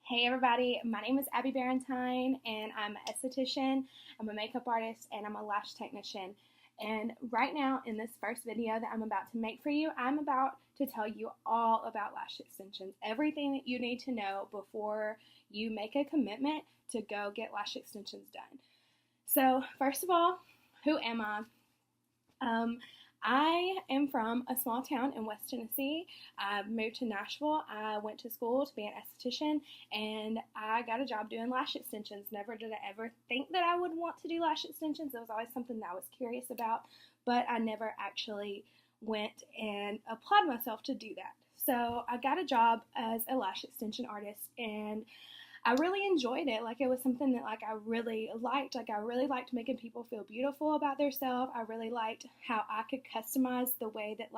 Hey everybody, my name is Abby Barrentine and I'm an esthetician, I'm a makeup artist, and I'm a lash technician. And right now in this first video that I'm about to make for you, I'm about to tell you all about lash extensions. Everything that you need to know before you make a commitment to go get lash extensions done. So first of all, who am I? I am from a small town in West Tennessee. I moved to Nashville. I went to school to be an esthetician, and I got a job doing lash extensions. Never did I ever think that I would want to do lash extensions. It was always something that I was curious about, but I never actually went and applied myself to do that. So I got a job as a lash extension artist, and I really enjoyed it. Like, it was something that I really liked. I really liked making people feel beautiful about themselves. I really liked how I could customize the way that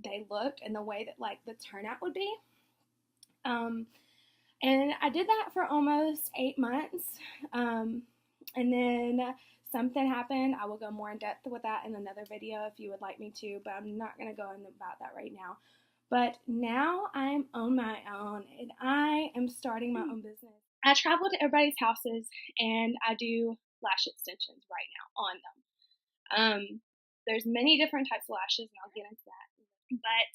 they looked and the way that the turnout would be. And I did that for almost 8 months. And then something happened. I will go more in depth with that in another video if you would like me to, but I'm not going to go into about that right now. But now I'm on my own and I am starting my own business. I travel to everybody's houses and I do lash extensions right now on them. There's many different types of lashes and I'll get into that. But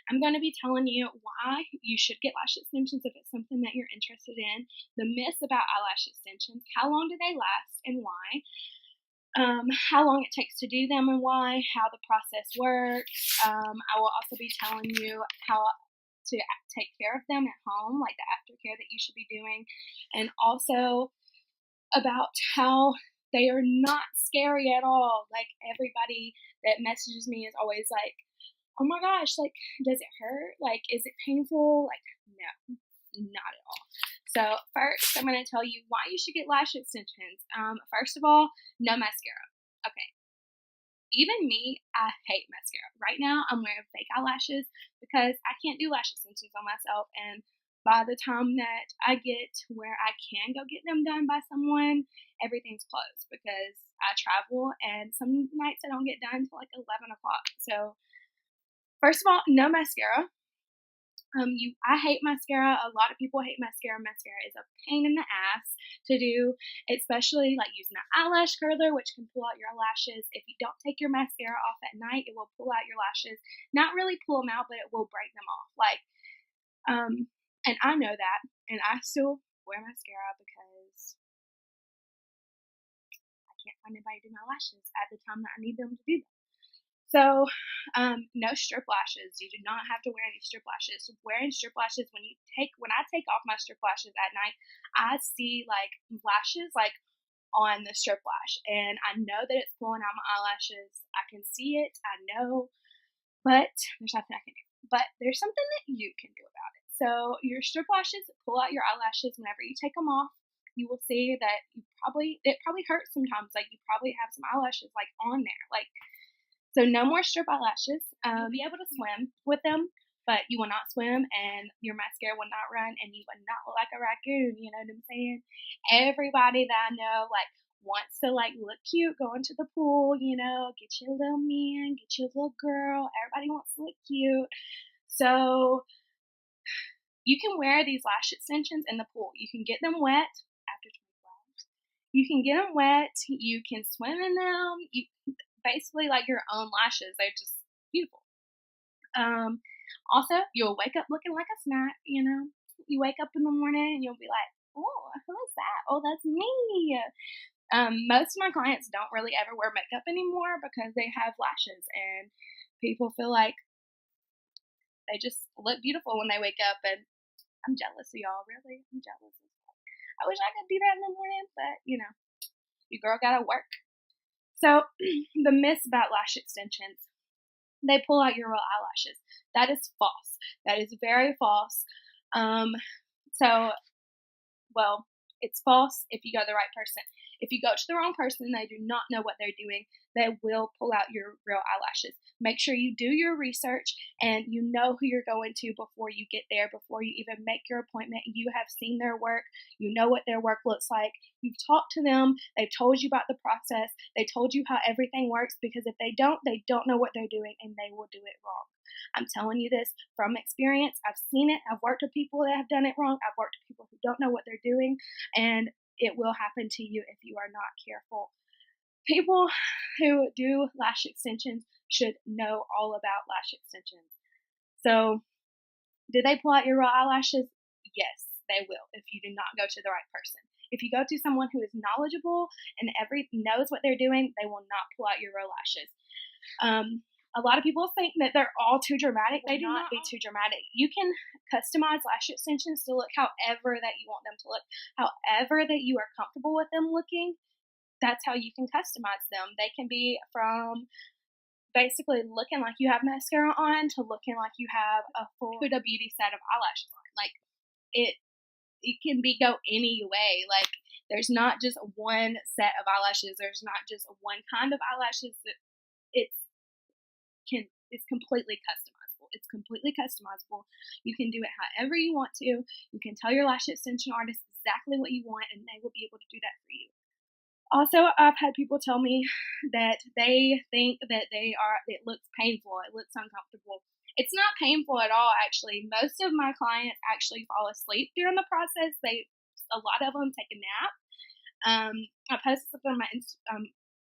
I'm going to be telling you why you should get lash extensions if it's something that you're interested in, the myths about eyelash extensions, how long do they last and why, how long it takes to do them and why, how the process works. I will also be telling you how to take care of them at home, like the aftercare that you should be doing, and also about how they are not scary at all. Like, everybody that messages me is always like, oh my gosh, does it hurt? Is it painful? No, not at all. So first, I'm going to tell you why you should get lash extensions. First of all, no mascara. Okay. Even me, I hate mascara. Right now, I'm wearing fake eyelashes because I can't do lash extensions on myself. And by the time that I get where I can go get them done by someone, everything's closed because I travel and some nights I don't get done until 11 o'clock. So first of all, no mascara. I hate mascara. A lot of people hate mascara. Mascara is a pain in the ass to do, especially using an eyelash curler, which can pull out your lashes. If you don't take your mascara off at night, it will pull out your lashes. Not really pull them out, but it will break them off. And I know that, and I still wear mascara because I can't find anybody to do my lashes at the time that I need them to do them. So, no strip lashes. You do not have to wear any strip lashes. Wearing strip lashes, when I take off my strip lashes at night, I see lashes on the strip lash, and I know that it's pulling out my eyelashes. I can see it. I know, but there's nothing I can do. But there's something that you can do about it. So your strip lashes pull out your eyelashes. Whenever you take them off, you will see that it probably hurts sometimes. You probably have some eyelashes on there. So no more strip eyelashes. You'll be able to swim with them, but you will not swim, and your mascara will not run, and you will not look like a raccoon. You know what I'm saying? Everybody that I know wants to look cute, go into the pool. Get your little man, get your little girl. Everybody wants to look cute. So you can wear these lash extensions in the pool. You can get them wet after 24 hours. You can get them wet. You can swim in them. Basically your own lashes. They're just beautiful. Also, you'll wake up looking like a snack. You wake up in the morning and you'll be like, oh, who is that? Oh, that's me. Most of my clients don't really ever wear makeup anymore because they have lashes, and people feel like they just look beautiful when they wake up, and I'm jealous of y'all. Really, I'm jealous. I wish I could do that in the morning, but your girl gotta work. So, the myths about lash extensions, they pull out your real eyelashes. That is false. That is very false. It's false if you go to the right person. If you go to the wrong person and they do not know what they're doing, they will pull out your real eyelashes. Make sure you do your research and you know who you're going to before you get there, before you even make your appointment. You have seen their work. You know what their work looks like. You've talked to them. They've told you about the process. They told you how everything works, because if they don't know what they're doing and they will do it wrong. I'm telling you this from experience. I've seen it. I've worked with people that have done it wrong. I've worked with people who don't know what they're doing, and it will happen to you if you are not careful. People who do lash extensions should know all about lash extensions. So, do they pull out your raw eyelashes? Yes, they will if you do not go to the right person. If you go to someone who is knowledgeable and knows what they're doing, they will not pull out your raw lashes. A lot of people think that they're all too dramatic. They do not be too dramatic. You can customize lash extensions to look however that you want them to look, however that you are comfortable with them looking. That's how you can customize them. They can be from basically looking like you have mascara on to looking like you have a full Huda Beauty set of eyelashes on. Like, it can go any way. Like, there's not just one set of eyelashes. There's not just one kind of eyelashes. It's completely customizable. It's completely customizable. You can do it however you want to. You can tell your lash extension artist exactly what you want, and they will be able to do that for you. Also, I've had people tell me that they think that it looks painful, it looks uncomfortable. It's not painful at all, actually. Most of my clients actually fall asleep during the process. A lot of them take a nap. I posted something on my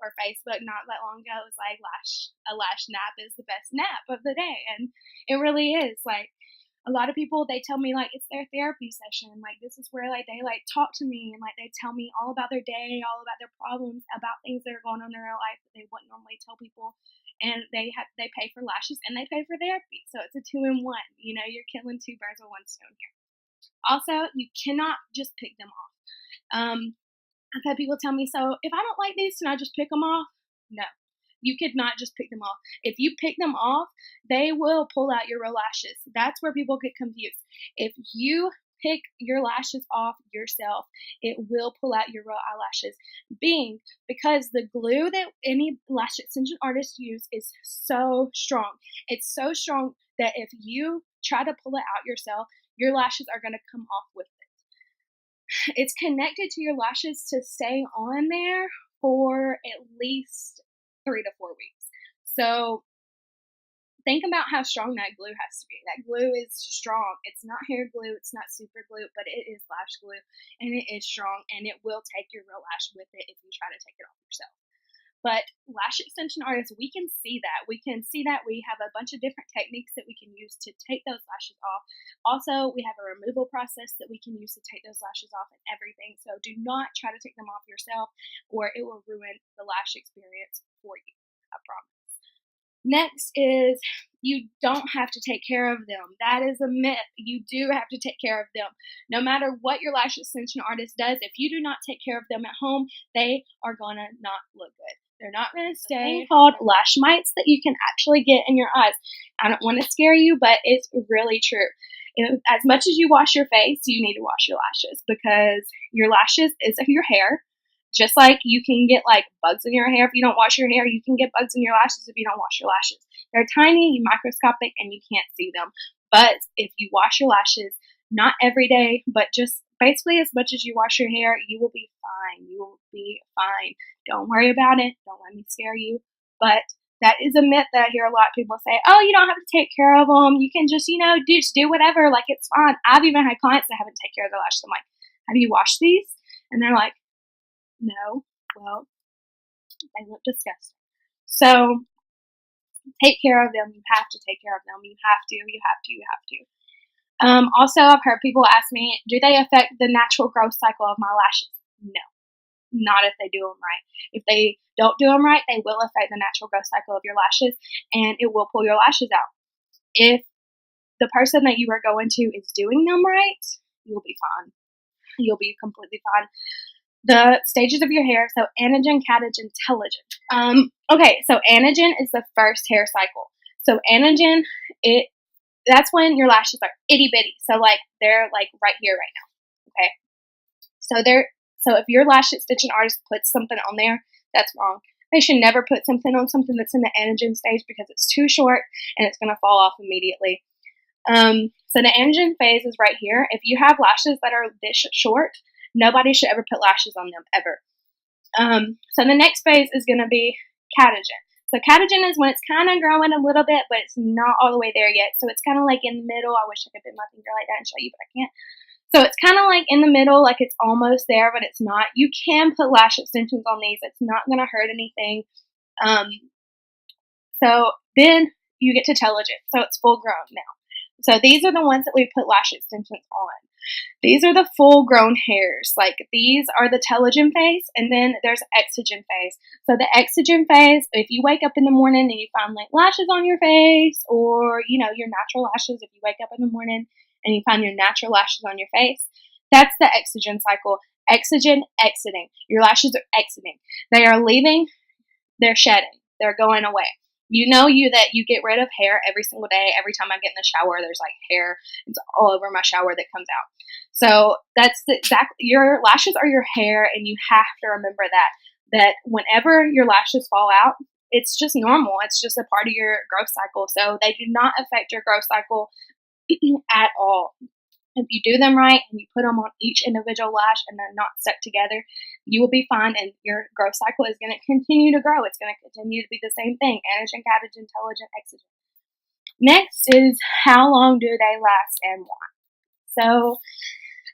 or Facebook not that long ago. It was like, a lash nap is the best nap of the day, and it really is. Like, a lot of people, they tell me, like, it's their therapy session. Like, this is where, like, they, like, talk to me, and, like, they tell me all about their day, all about their problems, about things that are going on in their life that they wouldn't normally tell people. And they pay for lashes and they pay for therapy. So it's a 2-in-1. You know, you're killing 2 birds with 1 stone here. Also, you cannot just pick them off. I've had people tell me, so if I don't like these, can I just pick them off? No. You could not just pick them off. If you pick them off, they will pull out your real lashes. That's where people get confused. If you pick your lashes off yourself, it will pull out your real eyelashes. Because the glue that any lash extension artist use is so strong. It's so strong that if you try to pull it out yourself, your lashes are going to come off with it. It's connected to your lashes to stay on there for at least 3 to 4 weeks. So think about how strong that glue has to be. That glue is strong. It's not hair glue. It's not super glue, but it is lash glue, and it is strong, and it will take your real lash with it if you try to take it off yourself. But lash extension artists, we can see that. We have a bunch of different techniques that we can use to take those lashes off. Also, we have a removal process that we can use to take those lashes off and everything. So do not try to take them off yourself, or it will ruin the lash experience for you. I promise. Next is, you don't have to take care of them. That is a myth. You do have to take care of them. No matter what your lash extension artist does, if you do not take care of them at home, they are gonna not look good. They're not going to stay. It's called lash mites that you can actually get in your eyes. I don't want to scare you, but it's really true. As much as you wash your face, you need to wash your lashes, because your lashes is your hair. Just like you can get like bugs in your hair if you don't wash your hair, you can get bugs in your lashes if you don't wash your lashes. They're tiny, microscopic, and you can't see them. But if you wash your lashes, not every day, but just basically as much as you wash your hair, you will be fine. You will be fine. Don't worry about it. Don't let me scare you. But that is a myth that I hear a lot of people say, oh, you don't have to take care of them. You can just, just do whatever. Like, it's fine. I've even had clients that haven't taken care of their lashes. I'm like, have you washed these? And they're like, no. Well, they look disgusting. So take care of them. You have to take care of them. You have to. Also, I've heard people ask me, do they affect the natural growth cycle of my lashes? No, not if they do them right. If they don't do them right, they will affect the natural growth cycle of your lashes, and it will pull your lashes out. If the person that you are going to is doing them right, you'll be fine. You'll be completely fine. The stages of your hair, so anagen, catagen, telogen. Okay, so anagen is the first hair cycle. So anagen, that's when your lashes are itty bitty. So like they're like right here right now. Okay. So they're So if your lash extension artist puts something on there, that's wrong. They should never put something on something that's in the anagen stage because it's too short and it's going to fall off immediately. So the anagen phase is right here. If you have lashes that are this short, nobody should ever put lashes on them, ever. So the next phase is going to be catagen. So catagen is when it's kind of growing a little bit, but it's not all the way there yet. So it's kind of like in the middle. I wish I could put my finger like that and show you, but I can't. So it's kind of like in the middle, like it's almost there, but it's not. You can put lash extensions on these. It's not going to hurt anything. So then you get to telogen. So it's full grown now. So these are the ones that we put lash extensions on. These are the full grown hairs. Like these are the telogen phase, and then there's exogen phase. So the exogen phase, if you wake up in the morning and you find like lashes on your face, or you know, your natural lashes, if you wake up in the morning and you find your natural lashes on your face, that's the exogen cycle. Exogen, exiting. Your lashes are exiting. They are leaving, they're shedding, they're going away. You know that you get rid of hair every single day. Every time I get in the shower, there's like hair. It's all over my shower that comes out. So that's your lashes are your hair, and you have to remember that whenever your lashes fall out, it's just normal. It's just a part of your growth cycle. So they do not affect your growth cycle at all. If you do them right and you put them on each individual lash and they're not stuck together, you will be fine, and your growth cycle is going to continue to grow. It's going to continue to be the same thing: anagen, catagen, telogen, exogen. Next is how long do they last and why. So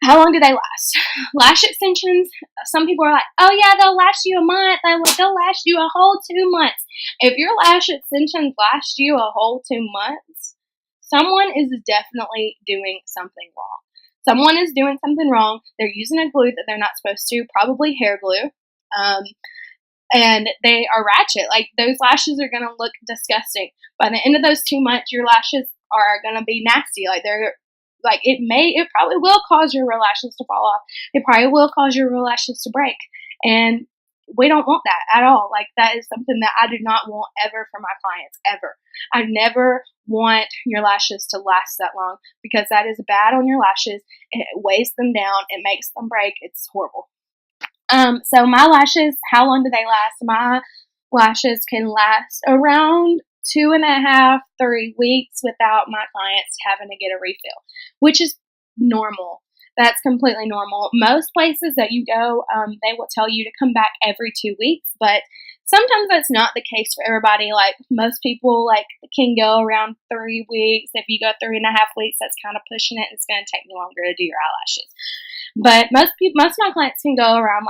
how long do they last? Lash extensions, some people are like, oh yeah, they'll last you a month. They'll last you a whole 2 months. If your lash extensions last you a whole 2 months, someone is definitely doing something wrong. Someone is doing something wrong. They're using a glue that they're not supposed to, probably hair glue. And they are ratchet. Like those lashes are going to look disgusting. By the end of those 2 months, your lashes are going to be nasty. It probably will cause your real lashes to fall off. It probably will cause your real lashes to break. And we don't want that at all. Like that is something that I do not want ever for my clients, ever. I never want your lashes to last that long because that is bad on your lashes. It weighs them down. It makes them break. It's horrible. So my lashes, how long do they last? My lashes can last around 2.5, 3 weeks without my clients having to get a refill, which is normal. That's completely normal. Most places that you go, they will tell you to come back every 2 weeks, but sometimes that's not the case for everybody. Like most people can go around 3 weeks. If you go 3.5 weeks, that's kind of pushing it. It's going to take me longer to do your eyelashes. But most of my clients can go around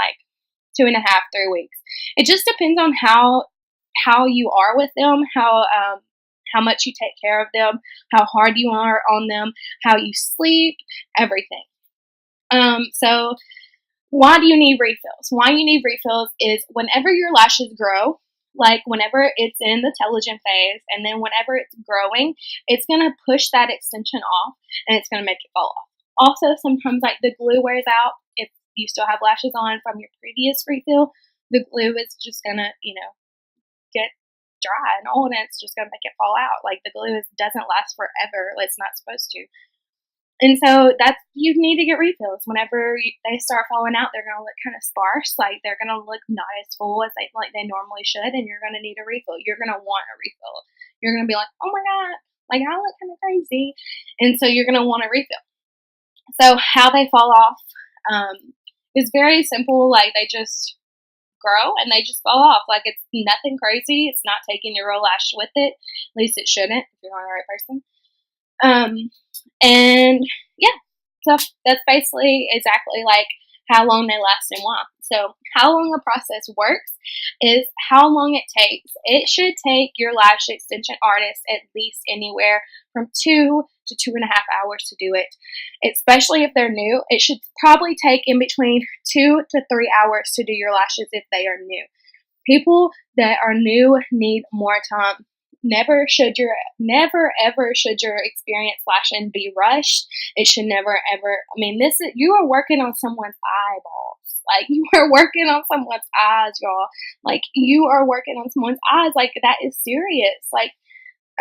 2.5, 3 weeks. It just depends on how you are with them, how much you take care of them, how hard you are on them, how you sleep, everything. So why do you need refills? Why you need refills is whenever your lashes grow, like whenever it's in the telogen phase, and then whenever it's growing, it's going to push that extension off, and it's going to make it fall off. Also, sometimes the glue wears out. If you still have lashes on from your previous refill, the glue is just going to, get dry and old, and it's just going to make it fall out. Like the glue doesn't last forever. It's not supposed to. And so you need to get refills. Whenever they start falling out, they're going to look kind of sparse. Like they're going to look not as full as they normally should, and you're going to need a refill. You're going to want a refill. You're going to be like, oh my God, I look kind of crazy. And so you're going to want a refill. So how they fall off is very simple. They just grow and they just fall off. It's nothing crazy. It's not taking your real lash with it. At least it shouldn't if you're on the right person. And yeah, so that's basically exactly how long they last and why. So how long the process works is how long it takes. It should take your lash extension artist at least anywhere from 2 to 2.5 hours to do it. Especially if they're new, it should probably take in between 2 to 3 hours to do your lashes if they are new. People that are new need more time. Never ever should your experience lashing be rushed. It should never ever. You are working on someone's eyeballs. You are working on someone's eyes, y'all. You are working on someone's eyes. That is serious.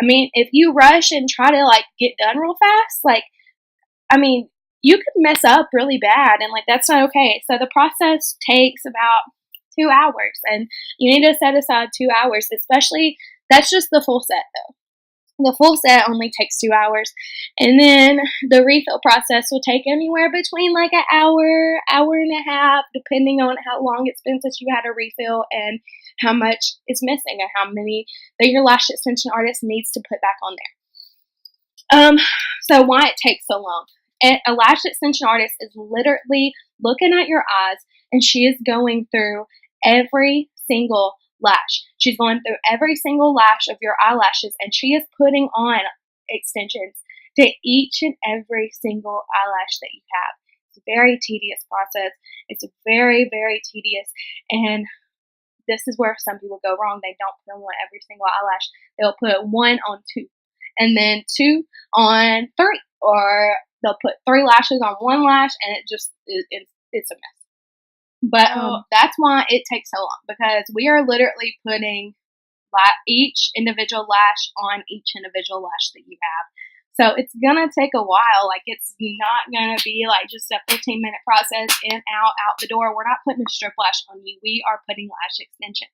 If you rush and try to get done real fast, you could mess up really bad, and like that's not okay. So the process takes about 2 hours, and you need to set aside 2 hours, especially that's just the full set though. The full set only takes 2 hours, and then the refill process will take anywhere between like an hour, hour and a half, depending on how long it's been since you had a refill and how much is missing and how many that your lash extension artist needs to put back on there. So why it takes so long? A lash extension artist is literally looking at your eyes, and she is going through every single lash. She's going through every single lash of your eyelashes, and she is putting on extensions to each and every single eyelash that you have. It's a very tedious process. It's very, very tedious, and this is where some people go wrong. They don't put on every single eyelash. They'll put 1 on 2, and then 2 on 3, or they'll put 3 lashes on 1 lash, and it's a mess. But that's why it takes so long, because we are literally putting each individual lash on each individual lash that you have. So it's going to take a while. Like, it's not going to be like just a 15-minute process, in, out the door. We're not putting a strip lash on you. We are putting lash extensions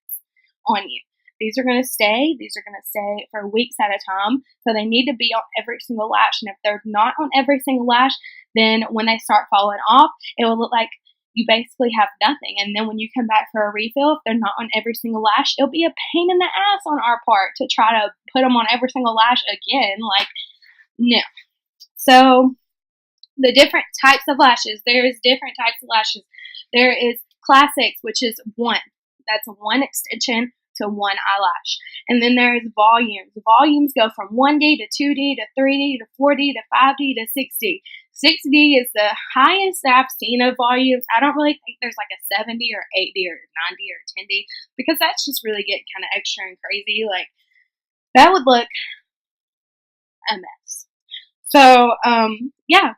on you. These are going to stay. These are going to stay for weeks at a time. So they need to be on every single lash. And if they're not on every single lash, then when they start falling off, it will look like you basically have nothing. And then when you come back for a refill, if they're not on every single lash, it'll be a pain in the ass on our part to try to put them on every single lash again. Like, no. So the different types of lashes, there's different types of lashes. There is classics, which is 1. That's 1 extension to 1 eyelash. And then there's volumes. Volumes go from 1D to 2D to 3D to 4D to 5D to 6D. 6D is the highest that I've seen of volumes. I don't really think there's like a 7D or 8D or 9D or 10D, because that's just really getting kind of extra and crazy. Like, that would look a mess. So, yeah.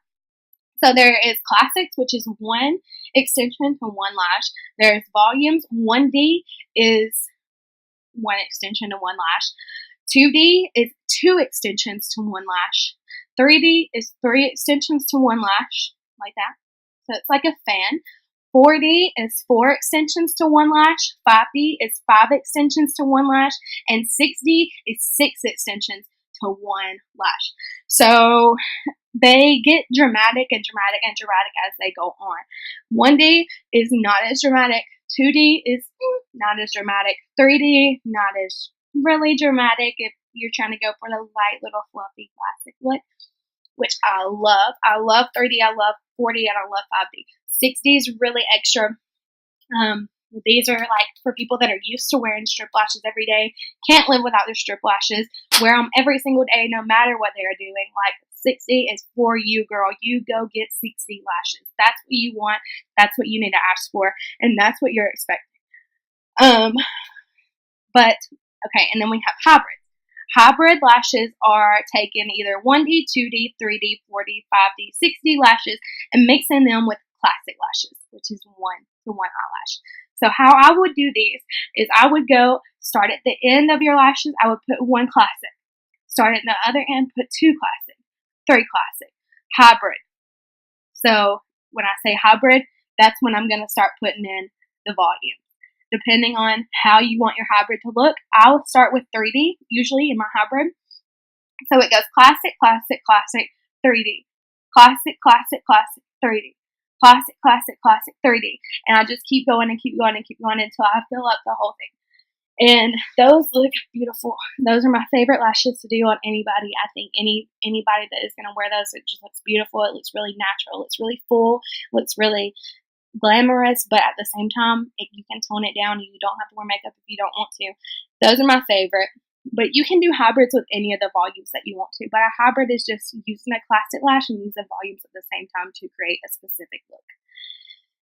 So there is classics, which is 1 extension to 1 lash. There's volumes. 1D is 1 extension to 1 lash. 2D is 2 extensions to 1 lash. 3D is 3 extensions to 1 lash, like that. So it's like a fan. 4D is 4 extensions to 1 lash. 5D is 5 extensions to 1 lash. And 6D is 6 extensions to 1 lash. So they get dramatic and dramatic and dramatic as they go on. 1D is not as dramatic. 2D is not as dramatic. 3D, not as really dramatic if you're trying to go for the light little fluffy classic look, which I love. I love 3D, I love 4D, and I love 5D. 6D is really extra. These are like for people that are used to wearing strip lashes every day, can't live without their strip lashes, wear them every single day no matter what they're doing. Like, 60 is for you, girl. You go get 60 lashes. That's what you want. That's what you need to ask for, and that's what you're expecting. But okay, and then we have hybrids. Hybrid lashes are taking either 1D, 2D, 3D, 4D, 5D, 6D lashes and mixing them with classic lashes, which is 1 to 1 eyelash. So how I would do these is I would go start at the end of your lashes. I would put 1 classic. Start at the other end, put 2 classic. 3 classic. Hybrid. So when I say hybrid, that's when I'm going to start putting in the volume. Depending on how you want your hybrid to look, I will start with 3D, usually in my hybrid. So it goes classic, classic, classic, 3D. Classic, classic, classic, 3D. Classic, classic, classic, 3D. And I just keep going and keep going and keep going until I fill up the whole thing. And those look beautiful. Those are my favorite lashes to do on anybody. I think anybody that is going to wear those, it just looks beautiful. It looks really natural. It's really full. It looks really glamorous, but at the same time, you can tone it down. You don't have to wear makeup if you don't want to. Those are my favorite. But you can do hybrids with any of the volumes that you want to. But a hybrid is just using a classic lash and using volumes at the same time to create a specific look.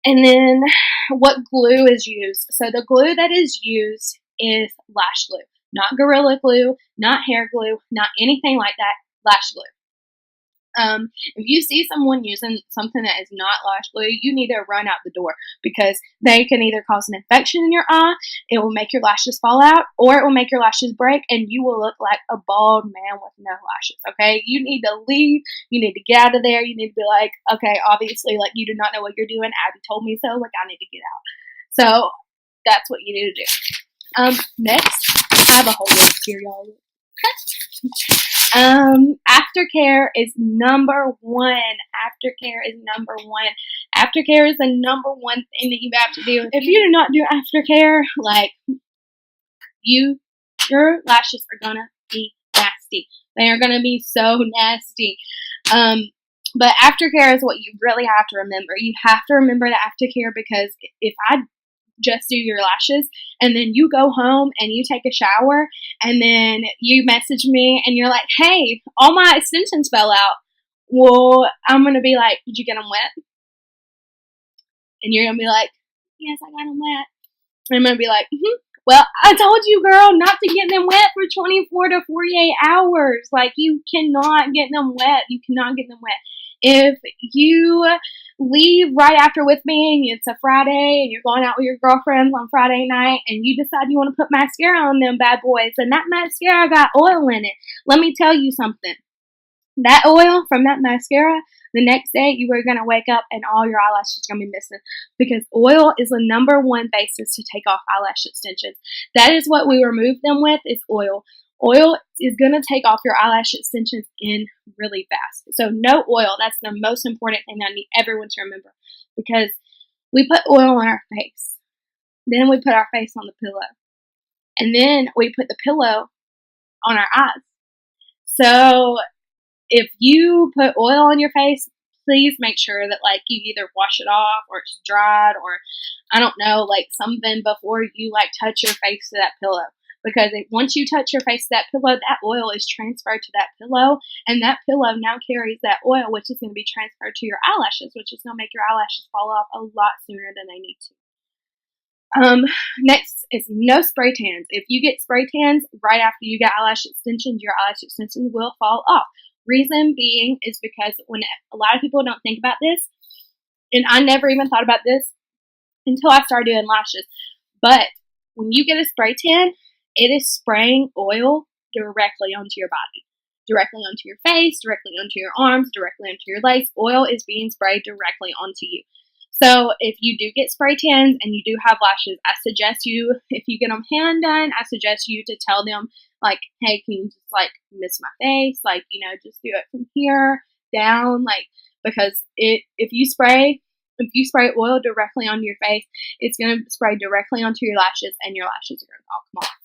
And then what glue is used? So the glue that is used is lash glue. Not Gorilla Glue, not hair glue, not anything like that. Lash glue. If you see someone using something that is not lash glue, you need to run out the door, because they can either cause an infection in your eye, it will make your lashes fall out, or it will make your lashes break, and you will look like a bald man with no lashes, okay? You need to leave. You need to get out of there. You need to be like, okay, obviously, like, you do not know what you're doing. Abby told me so. Like, I need to get out. So that's what you need to do. Next, I have a whole list here, y'all. Aftercare is number one. Aftercare is number one. Aftercare is the number one thing that you have to do. If you do not do aftercare, like, your lashes are gonna be nasty. They are gonna be so nasty. But aftercare is what you really have to remember. You have to remember the aftercare, because if I just do your lashes and then you go home and you take a shower and then you message me and you're like, hey, all my extensions fell out, well, I'm going to be like, did you get them wet? And you're going to be like, yes, I got them wet. And I'm going to be like, well, I told you, girl, not to get them wet for 24 to 48 hours. Like, you cannot get them wet. You cannot get them wet. If you leave right after with me and it's a Friday and you're going out with your girlfriends on Friday night and you decide you want to put mascara on them bad boys, and that mascara got oil in it, let me tell you something. That oil from that mascara, the next day you are going to wake up and all your eyelashes are going to be missing, because oil is the number one basis to take off eyelash extensions. That is what we remove them with, is oil. Oil is going to take off your eyelash extensions in really fast. So no oil. That's the most important thing I need everyone to remember, because we put oil on our face. Then we put our face on the pillow. And then we put the pillow on our eyes. So if you put oil on your face, please make sure that, like, you either wash it off or it's dried, or I don't know, like, something before you, like, touch your face to that pillow. Because once you touch your face to that pillow, that oil is transferred to that pillow, and that pillow now carries that oil, which is going to be transferred to your eyelashes, which is going to make your eyelashes fall off a lot sooner than they need to. Next is no spray tans. If you get spray tans right after you get eyelash extensions, your eyelash extensions will fall off. Reason being is because when a lot of people don't think about this, and I never even thought about this until I started doing lashes, but when you get a spray tan, it is spraying oil directly onto your body, directly onto your face, directly onto your arms, directly onto your legs. Oil is being sprayed directly onto you. So if you do get spray tans and you do have lashes, I suggest you, if you get them hand done, I suggest you to tell them, like, hey, can you just, like, mist my face? Like, you know, just do it from here down, like, because if you spray oil directly onto your face, it's going to spray directly onto your lashes, and your lashes are going to all come off.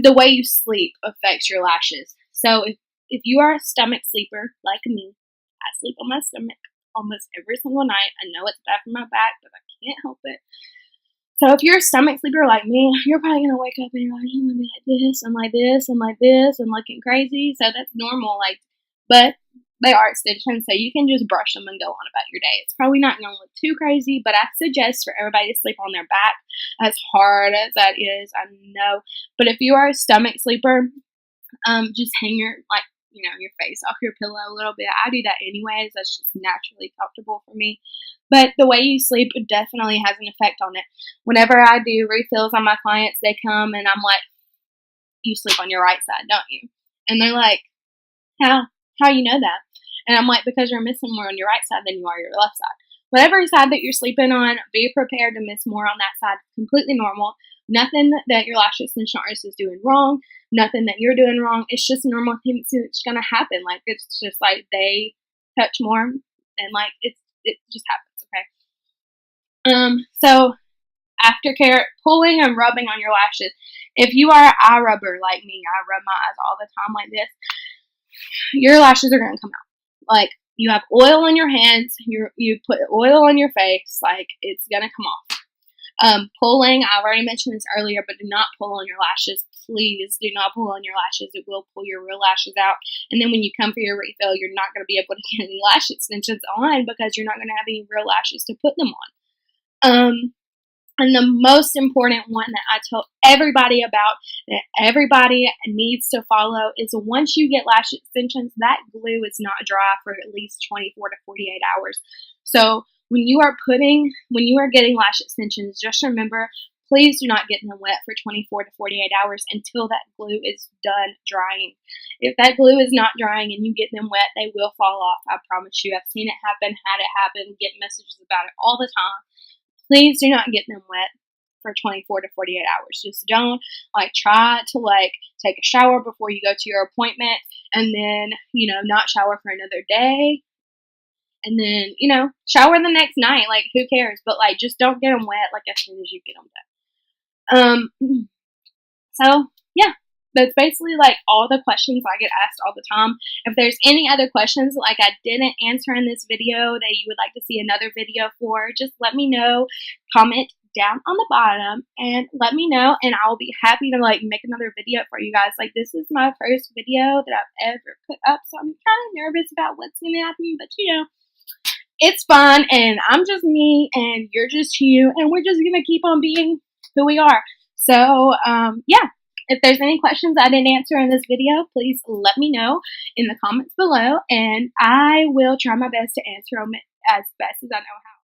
The way you sleep affects your lashes. So if you are a stomach sleeper like me, I sleep on my stomach almost every single night. I know it's bad for my back, but I can't help it. So if you're a stomach sleeper like me, you're probably going to wake up and you're like, I'm going to be like this and like this and like this and looking crazy. So that's normal. Like, but they are extensions, so you can just brush them and go on about your day. It's probably not going to look too crazy, but I suggest for everybody to sleep on their back, as hard as that is, I know. But if you are a stomach sleeper, just hang your, like, you know, your face off your pillow a little bit. I do that anyways. That's just naturally comfortable for me. But the way you sleep definitely has an effect on it. Whenever I do refills on my clients, they come and I'm like, you sleep on your right side, don't you? And they're like, how you know that? And I'm like, because you're missing more on your right side than you are your left side. Whatever side that you're sleeping on, be prepared to miss more on that side. It's completely normal. Nothing that your lash extension artist is doing wrong. Nothing that you're doing wrong. It's just a normal thing that's going to happen. Like, it's just like they touch more, and like it just happens. Okay. So aftercare, pulling and rubbing on your lashes. If you are an eye rubber like me, I rub my eyes all the time like this, your lashes are going to come out. Like, you have oil on your hands, you put oil on your face, like, it's going to come off. Pulling, I've already mentioned this earlier, but do not pull on your lashes. Please do not pull on your lashes. It will pull your real lashes out. And then when you come for your refill, you're not going to be able to get any lash extensions on, because you're not going to have any real lashes to put them on. And the most important one that I tell everybody about, that everybody needs to follow, is once you get lash extensions, that glue is not dry for at least 24 to 48 hours. So when you are getting lash extensions, just remember, please do not get them wet for 24 to 48 hours until that glue is done drying. If that glue is not drying and you get them wet, they will fall off. I promise you. I've seen it happen, had it happen, get messages about it all the time. Please do not get them wet for 24 to 48 hours. Just don't try to take a shower before you go to your appointment and then, not shower for another day. And then, shower the next night. Who cares? But just don't get them wet as soon as you get them done. So yeah, that's basically all the questions I get asked all the time. If there's any other questions I didn't answer in this video that you would like to see another video for, just let me know. Comment down on the bottom and let me know, and I'll be happy to make another video for you guys. This is my first video that I've ever put up, so I'm kind of nervous about what's gonna happen, but it's fun, and I'm just me and you're just you, and we're just gonna keep on being who we are. So yeah, if there's any questions I didn't answer in this video, please let me know in the comments below, and I will try my best to answer them as best as I know how.